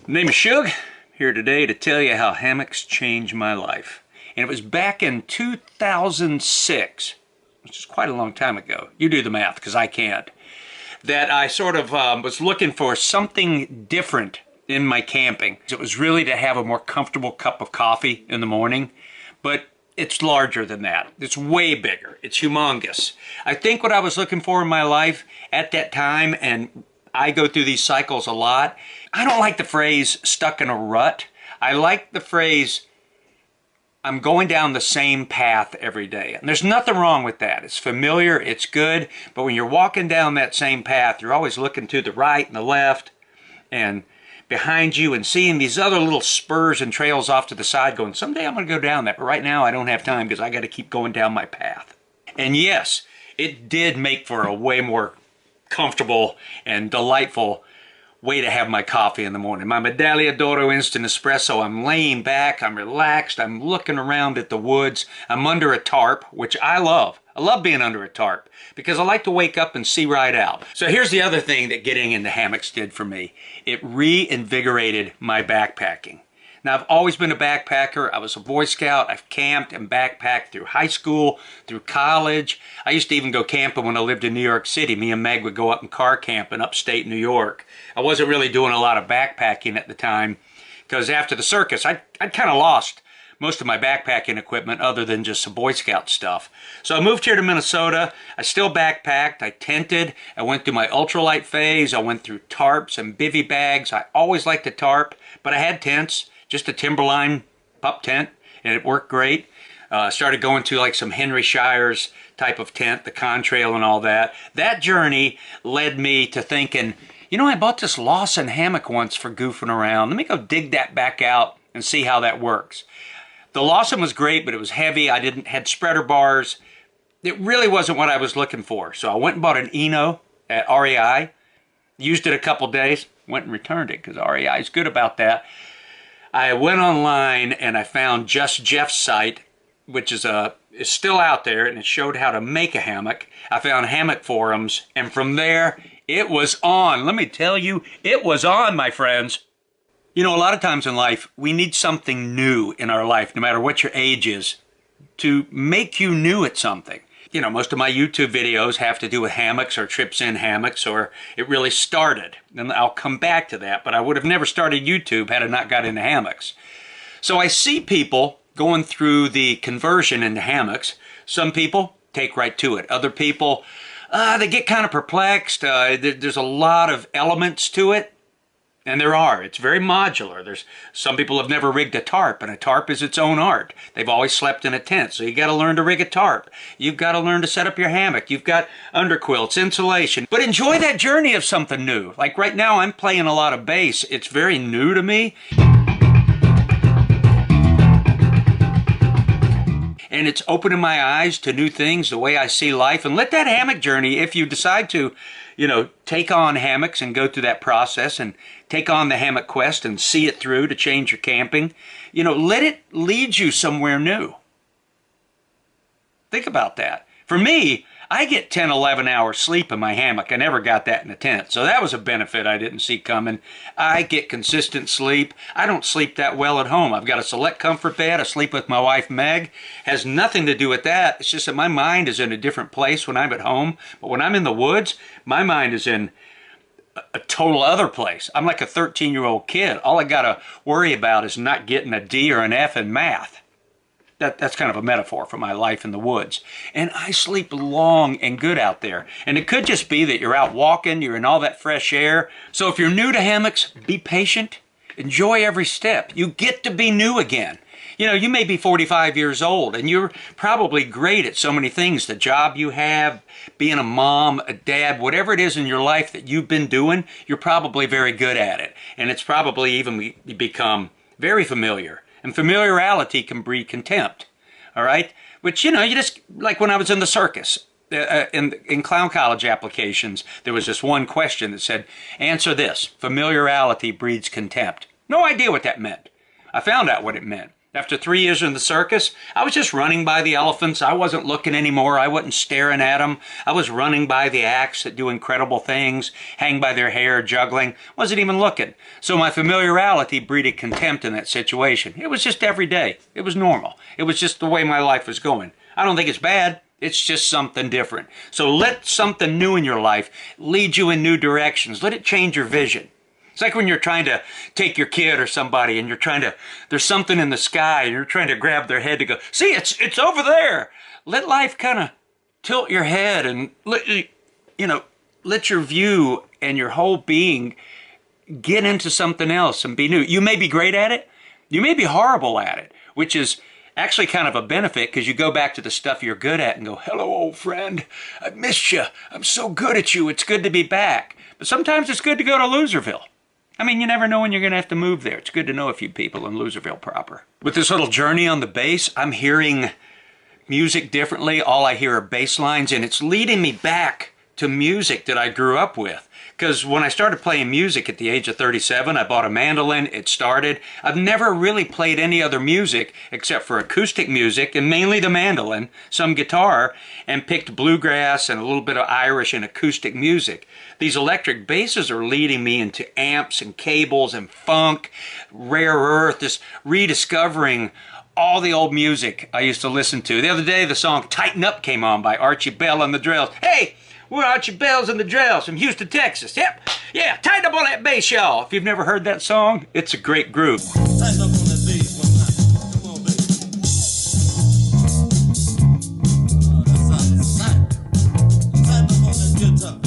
My name is Shug, here today to tell you how hammocks changed my life. And it was back in 2006, which is quite a long time ago. You do the math, because I can't. That I sort of was looking for something different in my camping. It was really to have a more comfortable cup of coffee in the morning, but it's larger than that. It's way bigger. It's humongous. I think what I was looking for in my life at that time, and I go through these cycles a lot, I don't like the phrase stuck in a rut. I like the phrase I'm going down the same path every day. And there's nothing wrong with that. It's familiar, it's good, but when you're walking down that same path, you're always looking to the right and the left and behind you and seeing these other little spurs and trails off to the side going, someday I'm going to go down that, but right now I don't have time because I got to keep going down my path. And yes, it did make for a way more comfortable and delightful way to have my coffee in the morning. My Medaglia d'Oro Instant Espresso. I'm laying back, I'm relaxed, I'm looking around at the woods. I'm under a tarp, which I love. I love being under a tarp because I like to wake up and see right out. So here's the other thing that getting into hammocks did for me. It reinvigorated my backpacking. Now, I've always been a backpacker. I was a Boy Scout. I've camped and backpacked through high school, through college. I used to even go camping when I lived in New York City. Me and Meg would go up and car camp in upstate New York. I wasn't really doing a lot of backpacking at the time because after the circus, I'd kind of lost most of my backpacking equipment other than just some Boy Scout stuff. So I moved here to Minnesota. I still backpacked. I tented. I went through my ultralight phase. I went through tarps and bivy bags. I always liked the tarp, but I had tents. Just a Timberline pup tent, and it worked great. Started going to like some Henry Shire's type of tent, the contrail and all that. That journey led me to thinking, you know, I bought this Lawson hammock once for goofing around. Let me go dig that back out and see how that works. The Lawson was great, but it was heavy. I had spreader bars. It really wasn't what I was looking for. So I went and bought an Eno at REI, used it a couple days, went and returned it because REI is good about that. I went online and I found Just Jeff's site, which is still out there, and it showed how to make a hammock. I found hammock forums, and from there, it was on. Let me tell you, it was on, my friends. You know, a lot of times in life, we need something new in our life, no matter what your age is, to make you new at something. You know, most of my YouTube videos have to do with hammocks or trips in hammocks, or it really started. And I'll come back to that, but I would have never started YouTube had I not got into hammocks. So I see people going through the conversion into hammocks. Some people take right to it. Other people, they get kind of perplexed. There's a lot of elements to it. And there are. It's very modular. Some people have never rigged a tarp, and a tarp is its own art. They've always slept in a tent, so you got to learn to rig a tarp. You've got to learn to set up your hammock. You've got underquilts, insulation. But enjoy that journey of something new. Like right now, I'm playing a lot of bass. It's very new to me. And it's opening my eyes to new things, the way I see life. And let that hammock journey, if you decide to, you know, take on hammocks and go through that process and take on the hammock quest and see it through to change your camping, you know, let it lead you somewhere new. Think about that. For me, I get 10, 11 hours sleep in my hammock. I never got that in a tent. So that was a benefit I didn't see coming. I get consistent sleep. I don't sleep that well at home. I've got a select comfort bed. I sleep with my wife, Meg. Has nothing to do with that. It's just that my mind is in a different place when I'm at home. But when I'm in the woods, my mind is in a total other place. I'm like a 13-year-old kid. All I got to worry about is not getting a D or an F in math. That's kind of a metaphor for my life in the woods. And I sleep long and good out there. And it could just be that you're out walking, you're in all that fresh air. So if you're new to hammocks, be patient. Enjoy every step. You get to be new again. You know, you may be 45 years old and you're probably great at so many things. The job you have, being a mom, a dad, whatever it is in your life that you've been doing, you're probably very good at it. And it's probably even become very familiar. And familiarity can breed contempt, all right? Which, you know, you just, like when I was in the circus, in clown college applications, there was this one question that said, answer this, familiarity breeds contempt. No idea what that meant. I found out what it meant. After 3 years in the circus, I was just running by the elephants. I wasn't looking anymore. I wasn't staring at them. I was running by the acts that do incredible things, hang by their hair, juggling. Wasn't even looking. So my familiarity breeded contempt in that situation. It was just every day. It was normal. It was just the way my life was going. I don't think it's bad. It's just something different. So let something new in your life lead you in new directions. Let it change your vision. It's like when you're trying to take your kid or somebody and there's something in the sky and you're trying to grab their head to go, see, it's over there. Let life kind of tilt your head and let your view and your whole being get into something else and be new. You may be great at it. You may be horrible at it, which is actually kind of a benefit because you go back to the stuff you're good at and go, hello, old friend. I missed you. I'm so good at you. It's good to be back. But sometimes it's good to go to Loserville. I mean, you never know when you're going to have to move there. It's good to know a few people in Loserville proper. With this little journey on the bass, I'm hearing music differently. All I hear are bass lines, and it's leading me back to music that I grew up with. Because when I started playing music at the age of 37, I bought a mandolin, it started. I've never really played any other music except for acoustic music, and mainly the mandolin, some guitar, and picked bluegrass and a little bit of Irish and acoustic music. These electric basses are leading me into amps and cables and funk, rare earth, just rediscovering all the old music I used to listen to. The other day, the song Tighten Up came on by Archie Bell and the Drells. Hey! We're Archie Bells and the Drells from Houston, Texas. Yep. Yeah, tighten up on that bass, y'all. If you've never heard that song, it's a great groove. Tighten up on that bass one time. Come on, baby. That's tight. Tighten up on that guitar.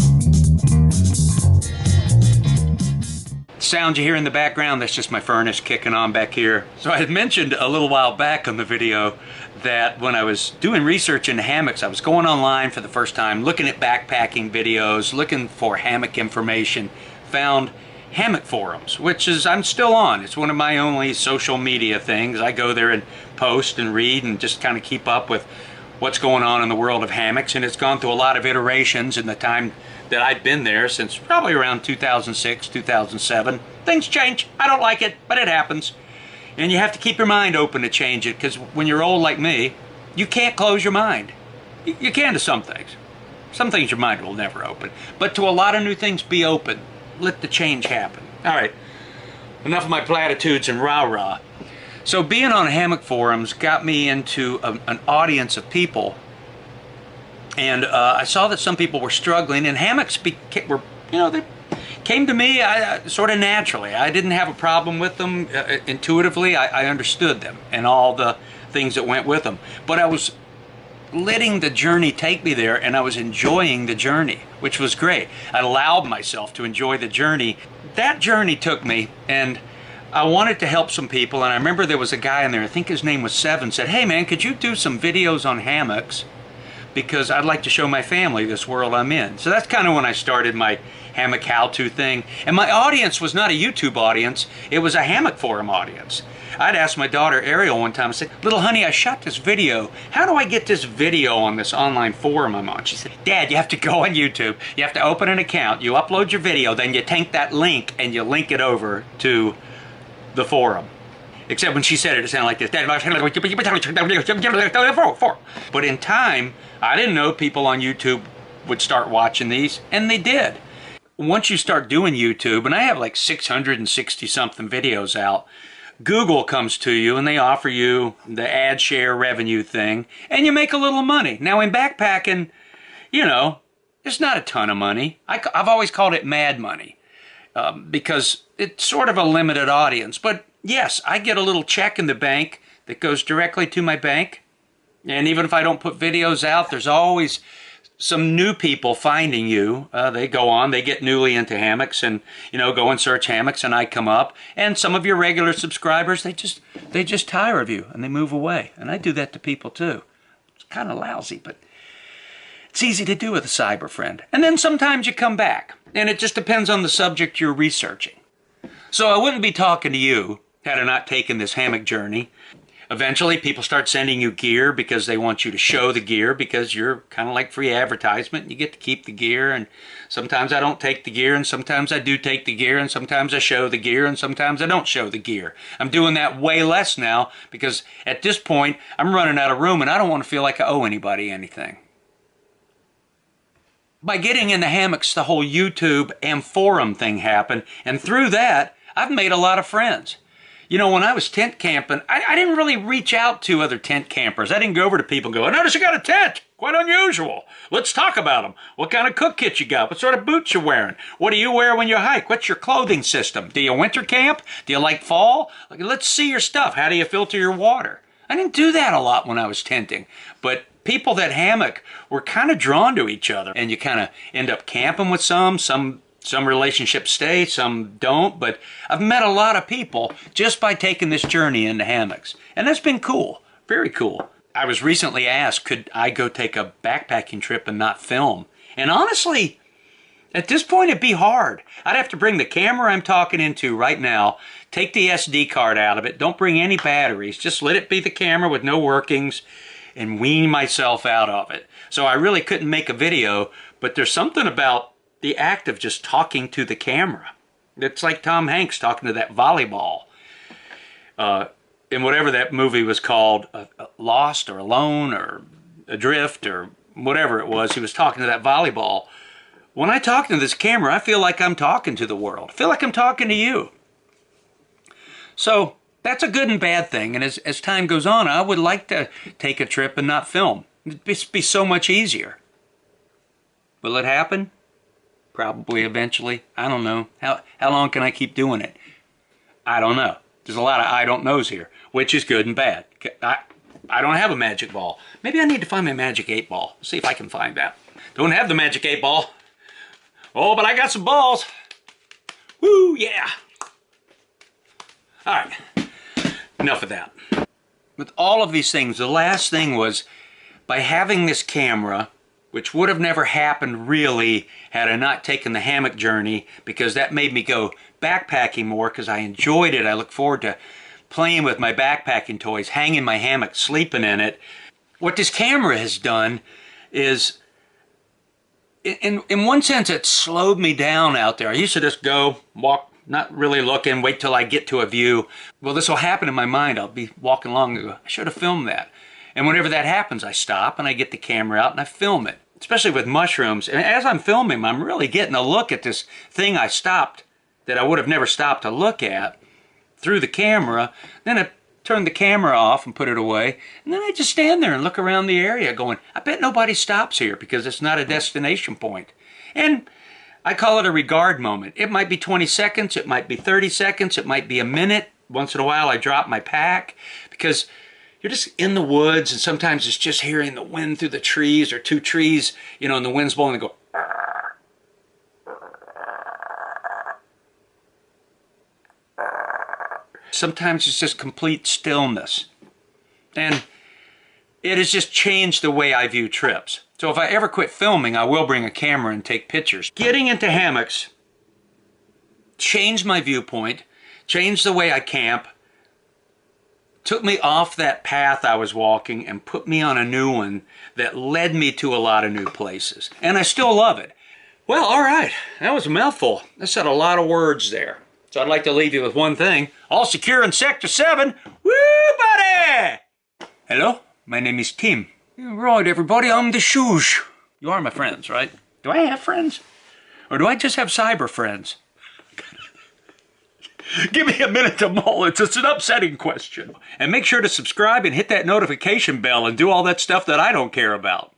Sound you hear in the background, that's just my furnace kicking on back here. So I had mentioned a little while back on the video that when I was doing research into hammocks, I was going online for the first time, looking at backpacking videos, looking for hammock information, found hammock forums, which is I'm still on. It's one of my only social media things. I go there and post and read and just kind of keep up with what's going on in the world of hammocks, and it's gone through a lot of iterations in the time that I've been there since probably around 2006, 2007. Things change. I don't like it, but it happens. And you have to keep your mind open to change it, because when you're old like me, you can't close your mind. You can to some things. Some things your mind will never open. But to a lot of new things, be open. Let the change happen. All right, enough of my platitudes and rah-rah. So being on hammock forums got me into an audience of people. And I saw that some people were struggling, and hammocks were, they came to me sort of naturally. I didn't have a problem with them intuitively. I understood them and all the things that went with them. But I was letting the journey take me there, and I was enjoying the journey, which was great. I allowed myself to enjoy the journey. That journey took me, and I wanted to help some people. And I remember there was a guy in there, I think his name was Seven, said, hey man, could you do some videos on hammocks? Because I'd like to show my family this world I'm in. So that's kind of when I started my hammock how-to thing. And my audience was not a YouTube audience, it was a hammock forum audience. I'd asked my daughter Ariel one time, I said, little honey, I shot this video. How do I get this video on this online forum I'm on? She said, Dad, you have to go on YouTube. You have to open an account, you upload your video, then you take that link and you link it over to the forum. Except when she said it, it sounded like this. But in time, I didn't know people on YouTube would start watching these, and they did. Once you start doing YouTube, and I have like 660 something videos out, Google comes to you and they offer you the ad share revenue thing, and you make a little money. Now in backpacking, it's not a ton of money. I've always called it mad money because it's sort of a limited audience. But yes, I get a little check in the bank that goes directly to my bank. And even if I don't put videos out, there's always some new people finding you. They go on, they get newly into hammocks and, go and search hammocks, and I come up. And some of your regular subscribers, they just tire of you and they move away. And I do that to people too. It's kind of lousy, but it's easy to do with a cyber friend. And then sometimes you come back, and it just depends on the subject you're researching. So I wouldn't be talking to you had I not taken this hammock journey. Eventually, people start sending you gear because they want you to show the gear because you're kind of like free advertisement. And you get to keep the gear, and sometimes I don't take the gear, and sometimes I do take the gear, and sometimes I show the gear, and sometimes I don't show the gear. I'm doing that way less now because at this point, I'm running out of room, and I don't want to feel like I owe anybody anything. By getting into hammocks, the whole YouTube and forum thing happened, and through that, I've made a lot of friends. You know, when I was tent camping, I didn't really reach out to other tent campers. I didn't go over to people and go, I notice you got a tent. Quite unusual. Let's talk about them. What kind of cook kit you got? What sort of boots you wearing? What do you wear when you hike? What's your clothing system? Do you winter camp? Do you like fall? Let's see your stuff. How do you filter your water? I didn't do that a lot when I was tenting. But people that hammock were kind of drawn to each other. And you kind of end up camping with some relationships stay, some don't, but I've met a lot of people just by taking this journey into hammocks. And that's been cool, very cool. I was recently asked, could I go take a backpacking trip and not film? And honestly, at this point it'd be hard. I'd have to bring the camera I'm talking into right now, take the SD card out of it, don't bring any batteries, just let it be the camera with no workings, and wean myself out of it. So I really couldn't make a video, but there's something about the act of just talking to the camera. It's like Tom Hanks talking to that volleyball. In whatever that movie was called, Lost or Alone or Adrift or whatever it was, he was talking to that volleyball. When I talk to this camera, I feel like I'm talking to the world. I feel like I'm talking to you. So that's a good and bad thing. And as time goes on, I would like to take a trip and not film. It'd be so much easier. Will it happen? Probably eventually. I don't know. How long can I keep doing it? I don't know. There's a lot of I don't knows here, which is good and bad. I don't have a magic ball. Maybe I need to find my magic 8 ball. See if I can find that. Don't have the magic 8 ball. Oh, but I got some balls. Woo, yeah. All right. Enough of that. With all of these things, the last thing was by having this camera, which would have never happened really had I not taken the hammock journey, because that made me go backpacking more because I enjoyed it. I look forward to playing with my backpacking toys, hanging my hammock, sleeping in it. What this camera has done is, in one sense, it slowed me down out there. I used to just go, walk, not really looking, wait till I get to a view. Well, this will happen in my mind. I'll be walking along and go, I should have filmed that. And whenever that happens, I stop and I get the camera out and I film it, especially with mushrooms. And as I'm filming, I'm really getting a look at this thing I stopped that I would have never stopped to look at through the camera. Then I turn the camera off and put it away. And then I just stand there and look around the area going, I bet nobody stops here because it's not a destination point. And I call it a regard moment. It might be 20 seconds, it might be 30 seconds, it might be a minute. Once in a while I drop my pack because you're just in the woods, and sometimes it's just hearing the wind through the trees, or two trees, you know, and the wind's blowing and go. Sometimes it's just complete stillness. And it has just changed the way I view trips. So if I ever quit filming, I will bring a camera and take pictures. Getting into hammocks changed my viewpoint, changed the way I camp, took me off that path I was walking and put me on a new one that led me to a lot of new places. And I still love it. Well, all right, that was a mouthful. I said a lot of words there. So I'd like to leave you with one thing. All secure in Sector 7. Woo, buddy! Hello, my name is Tim. Right, everybody, I'm the Shug. You are my friends, right? Do I have friends? Or do I just have cyber friends? Give me a minute to mull. It's an upsetting question. And make sure to subscribe and hit that notification bell and do all that stuff that I don't care about.